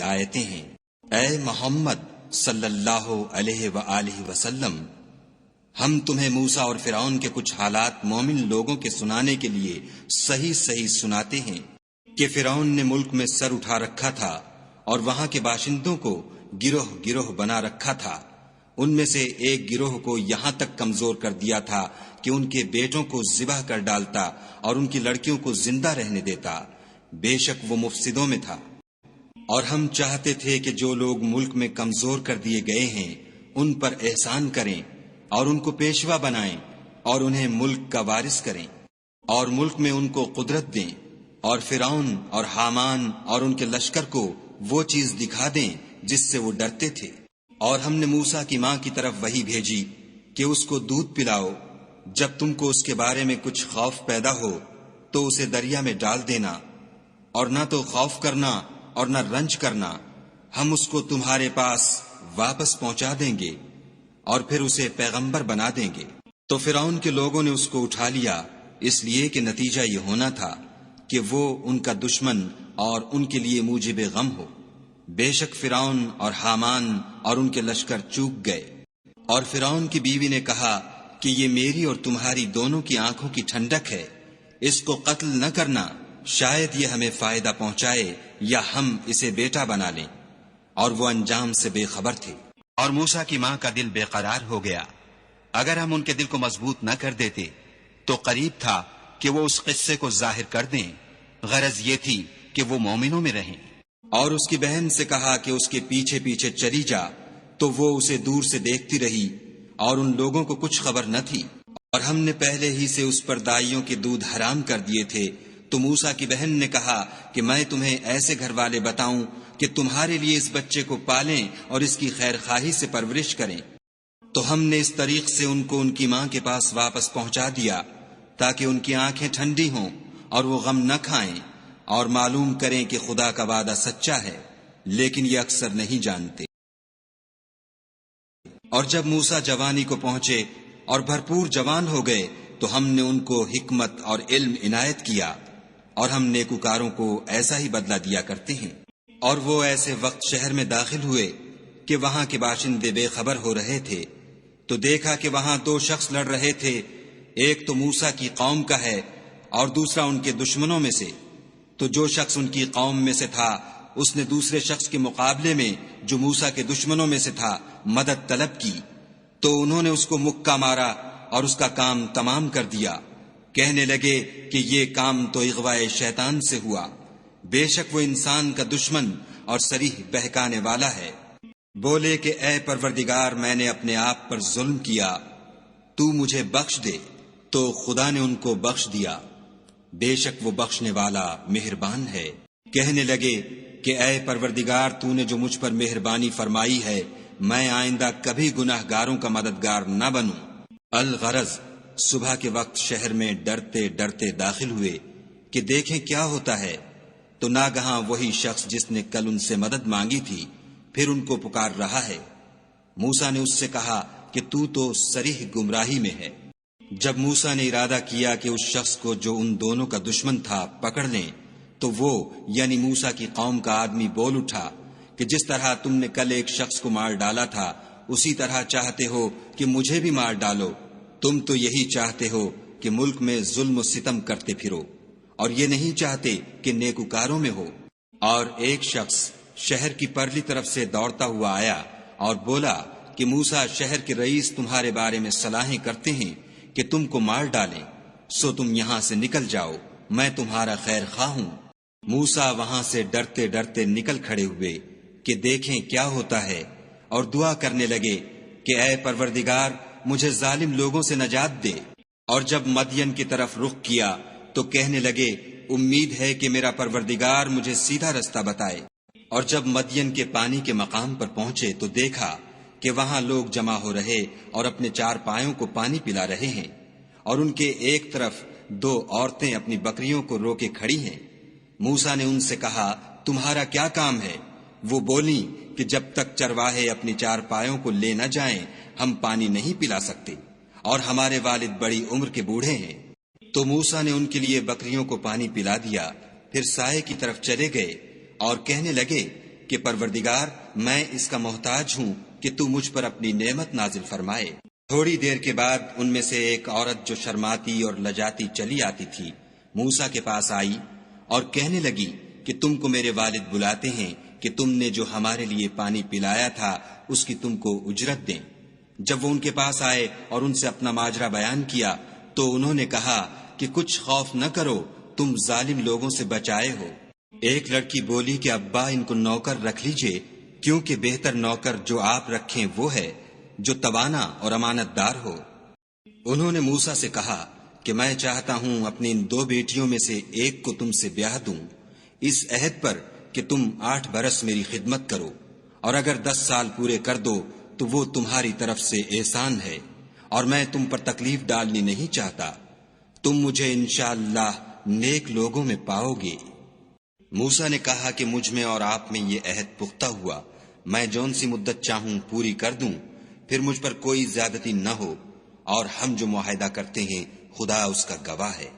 کی آیتیں ہیں۔ اے محمد صلی اللہ علیہ وآلہ وسلم، ہم تمہیں موسیٰ اور فرعون کے کچھ حالات مومن لوگوں کے سنانے کے لیے صحیح صحیح سناتے ہیں کہ فرعون نے ملک میں سر اٹھا رکھا تھا اور وہاں کے باشندوں کو گروہ گروہ بنا رکھا تھا۔ ان میں سے ایک گروہ کو یہاں تک کمزور کر دیا تھا کہ ان کے بیٹوں کو ذبح کر ڈالتا اور ان کی لڑکیوں کو زندہ رہنے دیتا۔ بے شک وہ مفسدوں میں تھا۔ اور ہم چاہتے تھے کہ جو لوگ ملک میں کمزور کر دیے گئے ہیں ان پر احسان کریں اور ان کو پیشوا بنائیں اور انہیں ملک کا وارث کریں اور ملک میں ان کو قدرت دیں، اور فرعون اور حامان اور ان کے لشکر کو وہ چیز دکھا دیں جس سے وہ ڈرتے تھے۔ اور ہم نے موسیٰ کی ماں کی طرف وحی بھیجی کہ اس کو دودھ پلاؤ، جب تم کو اس کے بارے میں کچھ خوف پیدا ہو تو اسے دریا میں ڈال دینا، اور نہ تو خوف کرنا اور نہ رنج کرنا، ہم اس کو تمہارے پاس واپس پہنچا دیں گے اور پھر اسے پیغمبر بنا دیں گے۔ تو فرعون کے لوگوں نے اس کو اٹھا لیا، اس لیے کہ نتیجہ یہ ہونا تھا کہ وہ ان کا دشمن اور ان کے لیے موجب غم ہو۔ بے شک فرعون اور حامان اور ان کے لشکر چوک گئے۔ اور فرعون کی بیوی نے کہا کہ یہ میری اور تمہاری دونوں کی آنکھوں کی ٹھنڈک ہے، اس کو قتل نہ کرنا، شاید یہ ہمیں فائدہ پہنچائے یا ہم اسے بیٹا بنا لیں۔ اور وہ انجام سے بے خبر تھے۔ اور موسیٰ کی ماں کا دل بے قرار ہو گیا۔ اگر ہم ان کے دل کو مضبوط نہ کر دیتے تو قریب تھا کہ وہ اس قصے کو ظاہر کر دیں، غرض یہ تھی کہ وہ مومنوں میں رہیں۔ اور اس کی بہن سے کہا کہ اس کے پیچھے پیچھے چلی جا، تو وہ اسے دور سے دیکھتی رہی اور ان لوگوں کو کچھ خبر نہ تھی۔ اور ہم نے پہلے ہی سے اس پر دائیوں کے دودھ حرام کر دیے تھے۔ تو موسیٰ کی بہن نے کہا کہ میں تمہیں ایسے گھر والے بتاؤں کہ تمہارے لیے اس بچے کو پالیں اور اس کی خیر خواہی سے پرورش کریں۔ تو ہم نے اس طریق سے ان کو ان کی ماں کے پاس واپس پہنچا دیا تاکہ ان کی آنکھیں ٹھنڈی ہوں اور وہ غم نہ کھائیں اور معلوم کریں کہ خدا کا وعدہ سچا ہے، لیکن یہ اکثر نہیں جانتے۔ اور جب موسیٰ جوانی کو پہنچے اور بھرپور جوان ہو گئے تو ہم نے ان کو حکمت اور علم عنایت کیا، اور ہم نیکوکاروں کو ایسا ہی بدلہ دیا کرتے ہیں۔ اور وہ ایسے وقت شہر میں داخل ہوئے کہ وہاں کے باشندے بے خبر ہو رہے تھے، تو دیکھا کہ وہاں دو شخص لڑ رہے تھے، ایک تو موسیٰ کی قوم کا ہے اور دوسرا ان کے دشمنوں میں سے۔ تو جو شخص ان کی قوم میں سے تھا اس نے دوسرے شخص کے مقابلے میں جو موسیٰ کے دشمنوں میں سے تھا مدد طلب کی، تو انہوں نے اس کو مکہ مارا اور اس کا کام تمام کر دیا۔ کہنے لگے کہ یہ کام تو اغوائے شیطان سے ہوا، بے شک وہ انسان کا دشمن اور صریح بہکانے والا ہے۔ بولے کہ اے پروردگار، میں نے اپنے آپ پر ظلم کیا، تو مجھے بخش دے۔ تو خدا نے ان کو بخش دیا، بے شک وہ بخشنے والا مہربان ہے۔ کہنے لگے کہ اے پروردگار، تو نے جو مجھ پر مہربانی فرمائی ہے، میں آئندہ کبھی گناہ گاروں کا مددگار نہ بنوں۔ الغرض صبح کے وقت شہر میں ڈرتے ڈرتے داخل ہوئے کہ دیکھیں کیا ہوتا ہے، تو ناگہاں وہی شخص جس نے کل ان سے مدد مانگی تھی پھر ان کو پکار رہا ہے۔ موسیٰ نے اس سے کہا کہ تو صریح گمراہی میں ہے۔ جب موسیٰ نے ارادہ کیا کہ اس شخص کو جو ان دونوں کا دشمن تھا پکڑ لیں، تو وہ یعنی موسیٰ کی قوم کا آدمی بول اٹھا کہ جس طرح تم نے کل ایک شخص کو مار ڈالا تھا اسی طرح چاہتے ہو کہ مجھے بھی مار ڈالو۔ تم تو یہی چاہتے ہو کہ ملک میں ظلم و ستم کرتے پھرو، اور یہ نہیں چاہتے کہ نیکوکاروں میں ہو۔ اور ایک شخص شہر کی پرلی طرف سے دوڑتا ہوا آیا اور بولا کہ موسیٰ شہر کے رئیس تمہارے بارے میں صلاحیں کرتے ہیں کہ تم کو مار ڈالیں، سو تم یہاں سے نکل جاؤ، میں تمہارا خیر خواہ ہوں۔ موسیٰ وہاں سے ڈرتے ڈرتے نکل کھڑے ہوئے کہ دیکھیں کیا ہوتا ہے، اور دعا کرنے لگے کہ اے پروردگار، مجھے ظالم لوگوں سے نجات دے۔ اور جب مدین کی طرف رخ کیا تو کہنے لگے امید ہے کہ میرا پروردگار مجھے سیدھا رستہ بتائے۔ اور جب مدین کے پانی کے مقام پر پہنچے تو دیکھا کہ وہاں لوگ جمع ہو رہے اور اپنے چار پایوں کو پانی پلا رہے ہیں، اور ان کے ایک طرف دو عورتیں اپنی بکریوں کو روکے کھڑی ہیں۔ موسیٰ نے ان سے کہا تمہارا کیا کام ہے؟ وہ بولیں کہ جب تک چرواہے اپنی چار پایوں کو لے نہ جائیں ہم پانی نہیں پلا سکتے، اور ہمارے والد بڑی عمر کے بوڑھے ہیں۔ تو موسیٰ نے ان کے لیے بکریوں کو پانی پلا دیا، پھر سائے کی طرف چلے گئے اور کہنے لگے کہ پروردگار میں اس کا محتاج ہوں کہ تو مجھ پر اپنی نعمت نازل فرمائے۔ تھوڑی دیر کے بعد ان میں سے ایک عورت جو شرماتی اور لجاتی چلی آتی تھی موسیٰ کے پاس آئی اور کہنے لگی کہ تم کو میرے والد بلاتے ہیں کہ تم نے جو ہمارے لیے پانی پلایا تھا اس کی تم کو اجرت دیں۔ جب وہ ان کے پاس آئے اور ان سے اپنا ماجرا بیان کیا تو انہوں نے کہا کہ کچھ خوف نہ کرو، تم ظالم لوگوں سے بچائے ہو۔ ایک لڑکی بولی کہ ابا ان کو نوکر رکھ لیجئے، کیونکہ بہتر نوکر جو آپ رکھیں وہ ہے جو توانا اور امانت دار ہو۔ انہوں نے موسیٰ سے کہا کہ میں چاہتا ہوں اپنی ان 2 بیٹیوں میں سے ایک کو تم سے بیاہ دوں، اس عہد پر کہ تم 8 برس میری خدمت کرو، اور اگر 10 سال پورے کر دو تو وہ تمہاری طرف سے احسان ہے، اور میں تم پر تکلیف ڈالنی نہیں چاہتا، تم مجھے انشاءاللہ نیک لوگوں میں پاؤ گے۔ موسیٰ نے کہا کہ مجھ میں اور آپ میں یہ عہد پختہ ہوا، میں جون سی مدت چاہوں پوری کر دوں، پھر مجھ پر کوئی زیادتی نہ ہو، اور ہم جو معاہدہ کرتے ہیں خدا اس کا گواہ ہے۔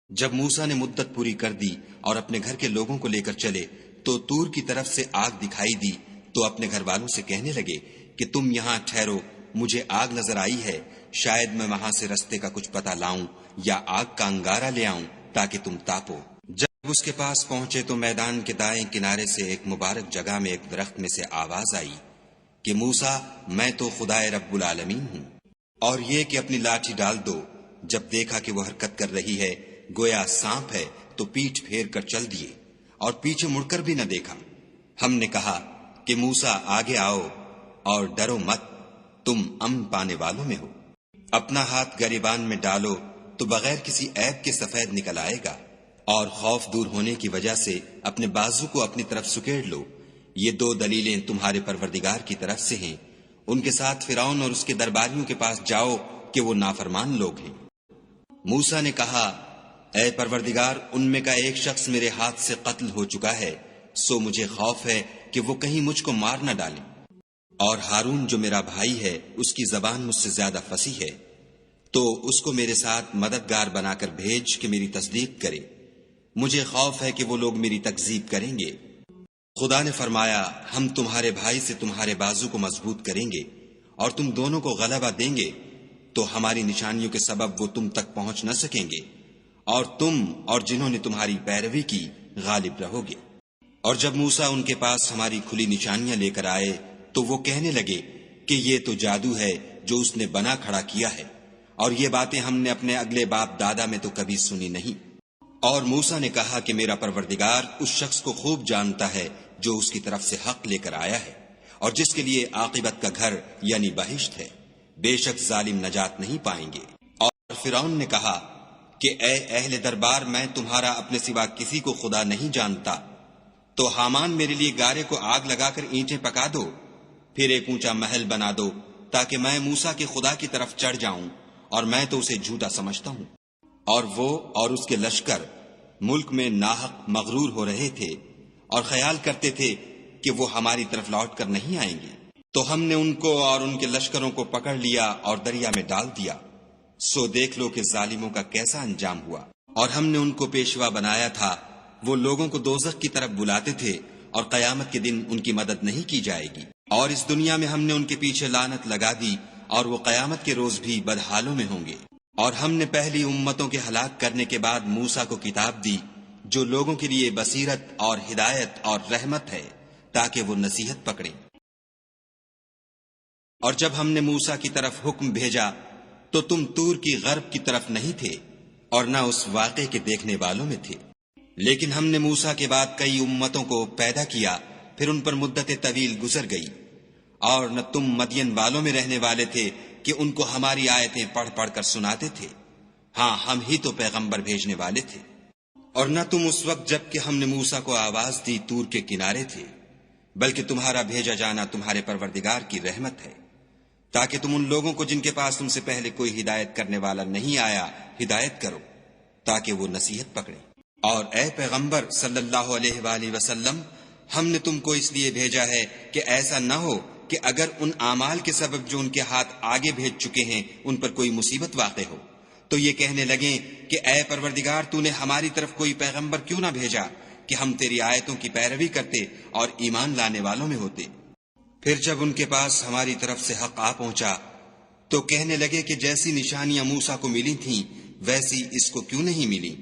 جب موسیٰ نے مدت پوری کر دی اور اپنے گھر کے لوگوں کو لے کر چلے تو طور کی طرف سے آگ دکھائی دی، تو اپنے گھر والوں سے کہنے لگے کہ تم یہاں ٹھہرو، مجھے آگ نظر آئی ہے، شاید میں وہاں سے رستے کا کچھ پتہ لاؤں یا آگ کا انگارہ لے آؤں تاکہ تم تاپو۔ جب اس کے پاس پہنچے تو میدان کے دائیں کنارے سے ایک مبارک جگہ میں ایک درخت میں سے آواز آئی کہ موسیٰ میں تو خدائے رب العالمین ہوں، اور یہ کہ اپنی لاٹھی ڈال دو۔ جب دیکھا کہ وہ حرکت کر رہی ہے گویا سانپ ہے تو پیٹھ پھیر کر چل دیے اور پیچھے مڑ کر بھی نہ دیکھا۔ ہم نے کہا کہ موسیٰ آگے آؤ اور ڈرو مت، تم امن پانے والوں میں ہو۔ اپنا ہاتھ گریبان میں ڈالو تو بغیر کسی عیب کے سفید نکل آئے گا، اور خوف دور ہونے کی وجہ سے اپنے بازو کو اپنی طرف سکیڑ لو۔ یہ 2 دلیلیں تمہارے پروردگار کی طرف سے ہیں، ان کے ساتھ فرعون اور اس کے درباریوں کے پاس جاؤ کہ وہ نافرمان لوگ ہیں۔ موسیٰ نے کہا اے پروردگار، ان میں کا ایک شخص میرے ہاتھ سے قتل ہو چکا ہے، سو مجھے خوف ہے کہ وہ کہیں مجھ کو مار نہ ڈالیں، اور ہارون جو میرا بھائی ہے اس کی زبان مجھ سے زیادہ فصیح ہے، تو اس کو میرے ساتھ مددگار بنا کر بھیج کہ میری تصدیق کرے، مجھے خوف ہے کہ وہ لوگ میری تکذیب کریں گے۔ خدا نے فرمایا ہم تمہارے بھائی سے تمہارے بازو کو مضبوط کریں گے اور تم دونوں کو غلبہ دیں گے، تو ہماری نشانیوں کے سبب وہ تم تک پہنچ نہ سکیں گے، اور تم اور جنہوں نے تمہاری پیروی کی غالب رہو گے۔ اور جب موسیٰ ان کے پاس ہماری کھلی نشانیاں لے کر آئے تو وہ کہنے لگے کہ یہ تو جادو ہے جو اس نے بنا کھڑا کیا ہے، اور یہ باتیں ہم نے اپنے اگلے باپ دادا میں تو کبھی سنی نہیں۔ اور موسیٰ نے کہا کہ میرا پروردگار اس شخص کو خوب جانتا ہے جو اس کی طرف سے حق لے کر آیا ہے، اور جس کے لیے عاقبت کا گھر یعنی بہشت ہے، بے شک ظالم نجات نہیں پائیں گے۔ اور فرعون نے کہا کہ اے اہل دربار، میں تمہارا اپنے سوا کسی کو خدا نہیں جانتا، تو حامان میرے لیے گارے کو آگ لگا کر اینٹیں پکا دو، پھر ایک اونچا محل بنا دو تاکہ میں موسیٰ کے خدا کی طرف چڑھ جاؤں، اور میں تو اسے جھوٹا سمجھتا ہوں۔ اور وہ اور اس کے لشکر ملک میں ناحق مغرور ہو رہے تھے اور خیال کرتے تھے کہ وہ ہماری طرف لوٹ کر نہیں آئیں گے، تو ہم نے ان کو اور ان کے لشکروں کو پکڑ لیا اور دریا میں ڈال دیا، سو دیکھ لو کہ ظالموں کا کیسا انجام ہوا۔ اور ہم نے ان کو پیشوا بنایا تھا، وہ لوگوں کو دوزخ کی طرف بلاتے تھے، اور قیامت کے دن ان کی مدد نہیں کی جائے گی، اور اس دنیا میں ہم نے ان کے پیچھے لعنت لگا دی، اور وہ قیامت کے روز بھی بدحالوں میں ہوں گے۔ اور ہم نے پہلی امتوں کے ہلاک کرنے کے بعد موسیٰ کو کتاب دی جو لوگوں کے لیے بصیرت اور ہدایت اور رحمت ہے تاکہ وہ نصیحت پکڑیں۔ اور جب ہم نے موسیٰ کی طرف حکم بھیجا تو تم طور کی غرب کی طرف نہیں تھے اور نہ اس واقعے کے دیکھنے والوں میں تھے، لیکن ہم نے موسیٰ کے بعد کئی امتوں کو پیدا کیا، پھر ان پر مدت طویل گزر گئی، اور نہ تم مدین والوں میں رہنے والے تھے کہ ان کو ہماری آیتیں پڑھ پڑھ کر سناتے تھے، ہاں ہم ہی تو پیغمبر بھیجنے والے تھے۔ اور نہ تم اس وقت جب کہ ہم نے موسیٰ کو آواز دی طور کے کنارے تھے، بلکہ تمہارا بھیجا جانا تمہارے پروردگار کی رحمت ہے، تاکہ تم ان لوگوں کو جن کے پاس تم سے پہلے کوئی ہدایت کرنے والا نہیں آیا ہدایت کرو، تاکہ وہ نصیحت پکڑیں۔ اور اے پیغمبر صلی اللہ علیہ وآلہ وسلم، ہم نے تم کو اس لیے بھیجا ہے کہ ایسا نہ ہو کہ اگر ان اعمال کے سبب جو ان کے ہاتھ آگے بھیج چکے ہیں ان پر کوئی مصیبت واقع ہو تو یہ کہنے لگیں کہ اے پروردگار تو نے ہماری طرف کوئی پیغمبر کیوں نہ بھیجا کہ ہم تیری آیتوں کی پیروی کرتے اور ایمان لانے والوں میں ہوتے۔ پھر جب ان کے پاس ہماری طرف سے حق آ پہنچا تو کہنے لگے کہ جیسی نشانیاں موسیٰ کو ملی تھیں ویسی اس کو کیوں نہیں ملی؟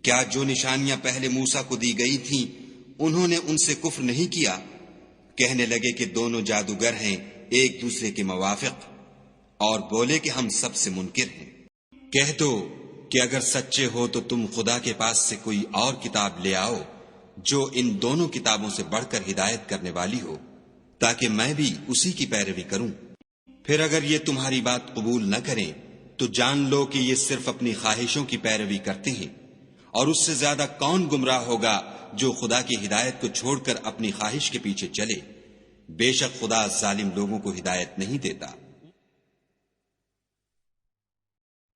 کیا جو نشانیاں پہلے موسیٰ کو دی گئی تھیں انہوں نے ان سے کفر نہیں کیا؟ کہنے لگے کہ دونوں جادوگر ہیں ایک دوسرے کے موافق، اور بولے کہ ہم سب سے منکر ہیں۔ کہہ دو کہ اگر سچے ہو تو تم خدا کے پاس سے کوئی اور کتاب لے آؤ جو ان دونوں کتابوں سے بڑھ کر ہدایت کرنے والی ہو، تاکہ میں بھی اسی کی پیروی کروں۔ پھر اگر یہ تمہاری بات قبول نہ کریں تو جان لو کہ یہ صرف اپنی خواہشوں کی پیروی کرتے ہیں، اور اس سے زیادہ کون گمراہ ہوگا جو خدا کی ہدایت کو چھوڑ کر اپنی خواہش کے پیچھے چلے۔ بے شک خدا ظالم لوگوں کو ہدایت نہیں دیتا۔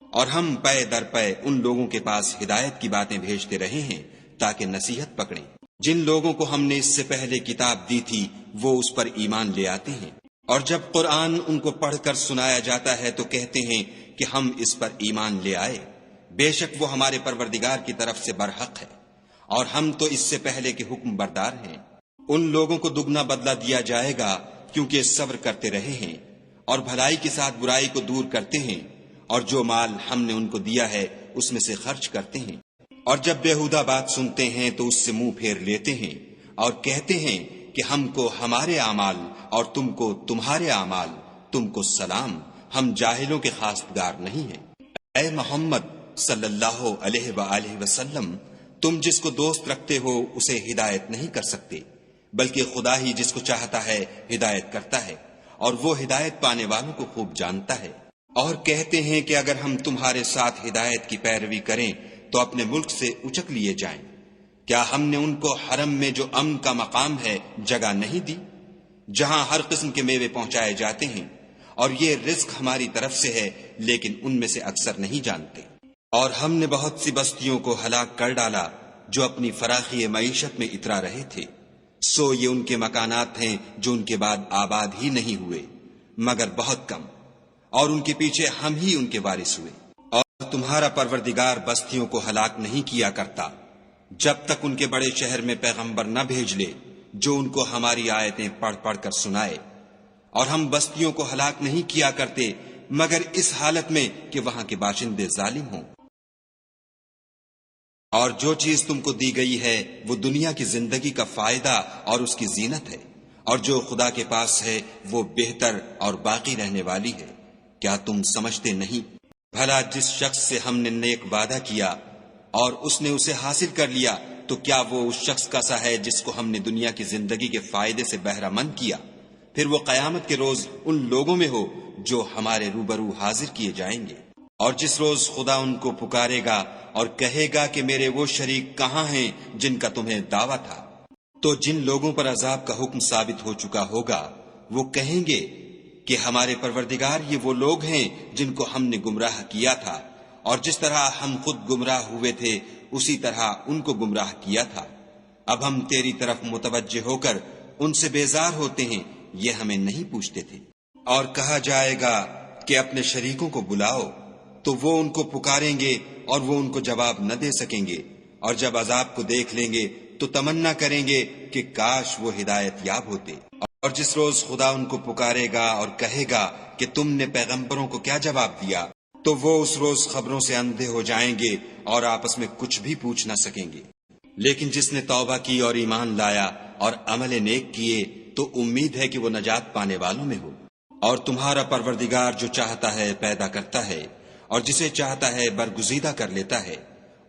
اور ہم پے در پے ان لوگوں کے پاس ہدایت کی باتیں بھیجتے رہے ہیں تاکہ نصیحت پکڑیں۔ جن لوگوں کو ہم نے اس سے پہلے کتاب دی تھی وہ اس پر ایمان لے آتے ہیں، اور جب قرآن ان کو پڑھ کر سنایا جاتا ہے تو کہتے ہیں کہ ہم اس پر ایمان لے آئے۔ بے شک وہ ہمارے پروردگار کی طرف سے برحق ہے، اور ہم تو اس سے پہلے کے حکم بردار ہیں۔ ان لوگوں کو دگنا بدلہ دیا جائے گا کیونکہ صبر کرتے رہے ہیں اور بھلائی کے ساتھ برائی کو دور کرتے ہیں، اور جو مال ہم نے ان کو دیا ہے اس میں سے خرچ کرتے ہیں۔ اور جب بیہودہ بات سنتے ہیں تو اس سے منہ پھیر لیتے ہیں اور کہتے ہیں کہ ہم کو ہمارے اعمال اور تم کو تمہارے اعمال، تم کو سلام، ہم جاہلوں کے خاستگار نہیں ہیں۔ اے محمد صلی اللہ علیہ وآلہ وسلم، تم جس کو دوست رکھتے ہو اسے ہدایت نہیں کر سکتے، بلکہ خدا ہی جس کو چاہتا ہے ہدایت کرتا ہے، اور وہ ہدایت پانے والوں کو خوب جانتا ہے۔ اور کہتے ہیں کہ اگر ہم تمہارے ساتھ ہدایت کی پیروی کریں تو اپنے ملک سے اچک لیے جائیں۔ کیا ہم نے ان کو حرم میں جو امن کا مقام ہے جگہ نہیں دی، جہاں ہر قسم کے میوے پہنچائے جاتے ہیں، اور یہ رزق ہماری طرف سے ہے لیکن ان میں سے اکثر نہیں جانتے۔ اور ہم نے بہت سی بستیوں کو ہلاک کر ڈالا جو اپنی فراخی معیشت میں اترا رہے تھے، سو یہ ان کے مکانات ہیں جو ان کے بعد آباد ہی نہیں ہوئے مگر بہت کم، اور ان کے پیچھے ہم ہی ان کے وارث ہوئے۔ اور تمہارا پروردگار بستیوں کو ہلاک نہیں کیا کرتا جب تک ان کے بڑے شہر میں پیغمبر نہ بھیج لے جو ان کو ہماری آیتیں پڑھ پڑھ کر سنائے، اور ہم بستیوں کو ہلاک نہیں کیا کرتے مگر اس حالت میں کہ وہاں کے باشندے ظالم ہوں۔ اور جو چیز تم کو دی گئی ہے وہ دنیا کی زندگی کا فائدہ اور اس کی زینت ہے، اور جو خدا کے پاس ہے وہ بہتر اور باقی رہنے والی ہے۔ کیا تم سمجھتے نہیں؟ بھلا جس شخص سے ہم نے نیک وعدہ کیا اور اس نے اسے حاصل کر لیا تو کیا وہ اس شخص کا سا ہے جس کو ہم نے دنیا کی زندگی کے فائدے سے بہرہ مند کیا؟ پھر وہ قیامت کے روز ان لوگوں میں ہو جو ہمارے روبرو حاضر کیے جائیں گے۔ اور جس روز خدا ان کو پکارے گا اور کہے گا کہ میرے وہ شریک کہاں ہیں جن کا تمہیں دعویٰ تھا، تو جن لوگوں پر عذاب کا حکم ثابت ہو چکا ہوگا وہ کہیں گے کہ ہمارے پروردگار یہ وہ لوگ ہیں جن کو ہم نے گمراہ کیا تھا، اور جس طرح ہم خود گمراہ ہوئے تھے اسی طرح ان کو گمراہ کیا تھا۔ اب ہم تیری طرف متوجہ ہو کر ان سے بیزار ہوتے ہیں، یہ ہمیں نہیں پوچھتے تھے۔ اور کہا جائے گا کہ اپنے شریکوں کو بلاؤ، تو وہ ان کو پکاریں گے اور وہ ان کو جواب نہ دے سکیں گے، اور جب عذاب کو دیکھ لیں گے تو تمنا کریں گے کہ کاش وہ ہدایت یاب ہوتے۔ اور جس روز خدا ان کو پکارے گا اور کہے گا کہ تم نے پیغمبروں کو کیا جواب دیا، تو وہ اس روز خبروں سے اندھے ہو جائیں گے اور آپس میں کچھ بھی پوچھ نہ سکیں گے۔ لیکن جس نے توبہ کی اور ایمان لایا اور عمل نیک کیے تو امید ہے کہ وہ نجات پانے والوں میں ہو۔ اور تمہارا پروردگار جو چاہتا ہے پیدا کرتا ہے اور جسے چاہتا ہے برگزیدہ کر لیتا ہے،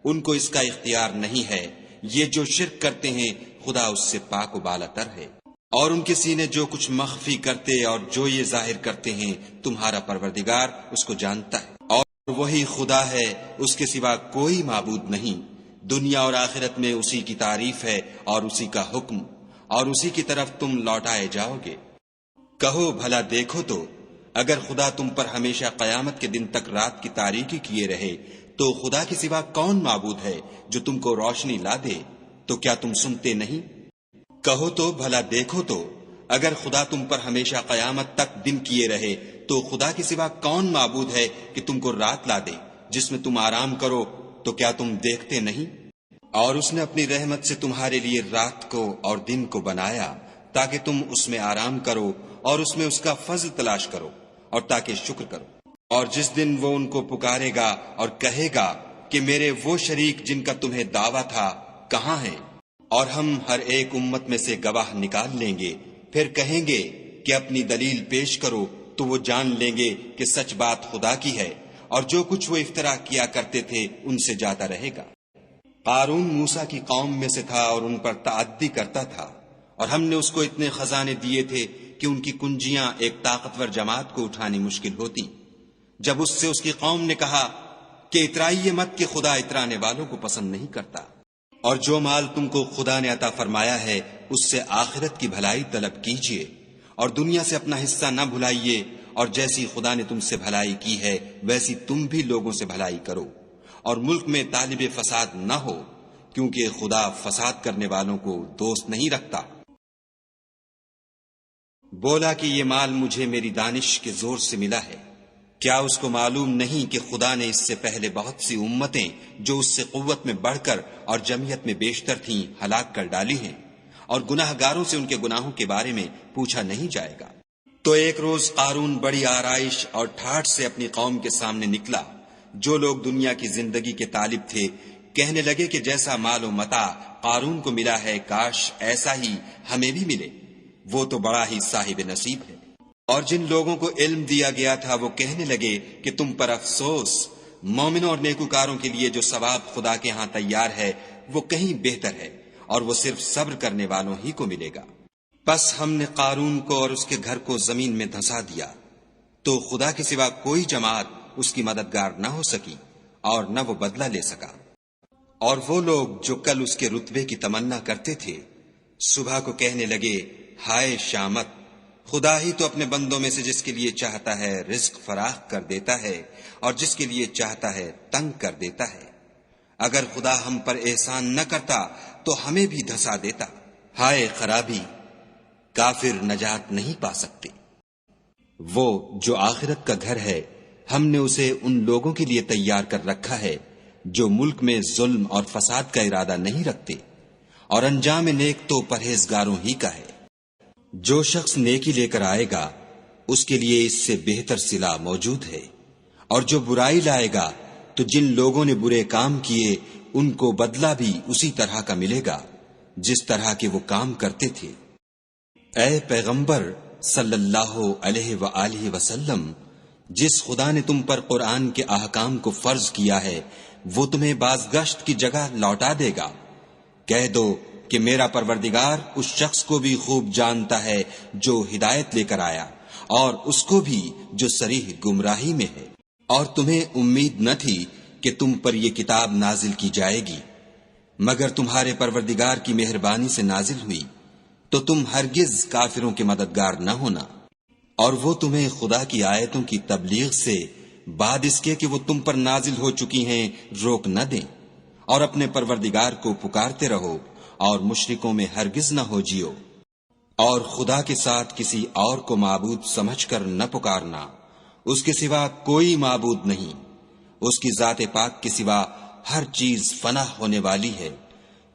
ان کو اس کا اختیار نہیں ہے۔ یہ جو شرک کرتے ہیں خدا اس سے پاک و بالا تر ہے، اور ان کے سینے جو کچھ مخفی کرتے اور جو یہ ظاہر کرتے ہیں تمہارا پروردگار اس کو جانتا ہے۔ اور وہی خدا ہے، اس کے سوا کوئی معبود نہیں۔ دنیا اور آخرت میں اسی کی تعریف ہے اور اسی کا حکم، اور اسی کی طرف تم لوٹائے جاؤ گے۔ کہو بھلا دیکھو تو اگر خدا تم پر ہمیشہ قیامت کے دن تک رات کی تاریکی کیے رہے تو خدا کے سوا کون معبود ہے جو تم کو روشنی لا دے؟ تو کیا تم سنتے نہیں؟ کہو تو بھلا دیکھو تو اگر خدا تم پر ہمیشہ قیامت تک دن کیے رہے تو خدا کے سوا کون معبود ہے کہ تم کو رات لا دے جس میں تم آرام کرو؟ تو کیا تم دیکھتے نہیں؟ اور اس نے اپنی رحمت سے تمہارے لیے رات کو اور دن کو بنایا تاکہ تم اس میں آرام کرو اور اس میں اس کا فضل تلاش کرو اور تاکہ شکر کرو۔ اور جس دن وہ ان کو پکارے گا اور کہے گا کہ میرے وہ شریک جن کا تمہیں دعویٰ تھا کہاں ہیں، اور ہم ہر ایک امت میں سے گواہ نکال لیں گے، پھر کہیں گے کہ اپنی دلیل پیش کرو، تو وہ جان لیں گے کہ سچ بات خدا کی ہے، اور جو کچھ وہ افترا کیا کرتے تھے ان سے جاتا رہے گا۔ قارون موسیٰ کی قوم میں سے تھا اور ان پر تعدی کرتا تھا، اور ہم نے اس کو اتنے خزانے دیے تھے کہ ان کی کنجیاں ایک طاقتور جماعت کو اٹھانی مشکل ہوتی۔ جب اس سے اس کی قوم نے کہا کہ اترائیے مت کہ خدا اترانے والوں کو پسند نہیں کرتا، اور جو مال تم کو خدا نے عطا فرمایا ہے اس سے آخرت کی بھلائی طلب کیجیے، اور دنیا سے اپنا حصہ نہ بھلائیے، اور جیسی خدا نے تم سے بھلائی کی ہے ویسی تم بھی لوگوں سے بھلائی کرو، اور ملک میں طالب فساد نہ ہو، کیونکہ خدا فساد کرنے والوں کو دوست نہیں رکھتا۔ بولا کہ یہ مال مجھے میری دانش کے زور سے ملا ہے، کیا اس کو معلوم نہیں کہ خدا نے اس سے پہلے بہت سی امتیں جو اس سے قوت میں بڑھ کر اور جمعیت میں بیشتر تھیں ہلاک کر ڈالی ہیں، اور گناہ گاروں سے ان کے گناہوں کے بارے میں پوچھا نہیں جائے گا۔ تو ایک روز قارون بڑی آرائش اور ٹھاٹھ سے اپنی قوم کے سامنے نکلا۔ جو لوگ دنیا کی زندگی کے طالب تھے کہنے لگے کہ جیسا مال و متاع قارون کو ملا ہے کاش ایسا ہی ہمیں بھی ملے، وہ تو بڑا ہی صاحب نصیب ہے۔ اور جن لوگوں کو علم دیا گیا تھا وہ کہنے لگے کہ تم پر افسوس، مومنوں اور نیکوکاروں کے لیے جو ثواب خدا کے ہاں تیار ہے وہ کہیں بہتر ہے، اور وہ صرف صبر کرنے والوں ہی کو ملے گا۔ پس ہم نے قارون کو اور اس کے گھر کو زمین میں دھنسا دیا، تو خدا کے سوا کوئی جماعت اس کی مددگار نہ ہو سکی اور نہ وہ بدلہ لے سکا۔ اور وہ لوگ جو کل اس کے رتبے کی تمنا کرتے تھے صبح کو کہنے لگے ہائے شامت، خدا ہی تو اپنے بندوں میں سے جس کے لیے چاہتا ہے رزق فراخ کر دیتا ہے اور جس کے لیے چاہتا ہے تنگ کر دیتا ہے۔ اگر خدا ہم پر احسان نہ کرتا تو ہمیں بھی دھسا دیتا۔ ہائے خرابی، کافر نجات نہیں پا سکتے۔ وہ جو آخرت کا گھر ہے ہم نے اسے ان لوگوں کے لیے تیار کر رکھا ہے جو ملک میں ظلم اور فساد کا ارادہ نہیں رکھتے، اور انجام نیک تو پرہیزگاروں ہی کا ہے۔ جو شخص نیکی لے کر آئے گا اس کے لیے اس سے بہتر صلہ موجود ہے، اور جو برائی لائے گا تو جن لوگوں نے برے کام کیے ان کو بدلہ بھی اسی طرح کا ملے گا جس طرح کے وہ کام کرتے تھے۔ اے پیغمبر صلی اللہ علیہ وآلہ وسلم، جس خدا نے تم پر قرآن کے احکام کو فرض کیا ہے وہ تمہیں بازگشت کی جگہ لوٹا دے گا۔ کہہ دو کہ میرا پروردگار اس شخص کو بھی خوب جانتا ہے جو ہدایت لے کر آیا، اور اس کو بھی جو صریح گمراہی میں ہے۔ اور تمہیں امید نہ تھی کہ تم پر یہ کتاب نازل کی جائے گی مگر تمہارے پروردگار کی مہربانی سے نازل ہوئی، تو تم ہرگز کافروں کے مددگار نہ ہونا۔ اور وہ تمہیں خدا کی آیتوں کی تبلیغ سے بعد اس کے کہ وہ تم پر نازل ہو چکی ہیں روک نہ دیں، اور اپنے پروردگار کو پکارتے رہو اور مشرکوں میں ہرگز نہ ہو جیو، اور خدا کے ساتھ کسی اور کو معبود سمجھ کر نہ پکارنا، اس کے سوا کوئی معبود نہیں، اس کی ذات پاک کے سوا ہر چیز فنا ہونے والی ہے،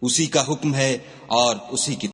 اسی کا حکم ہے اور اسی کی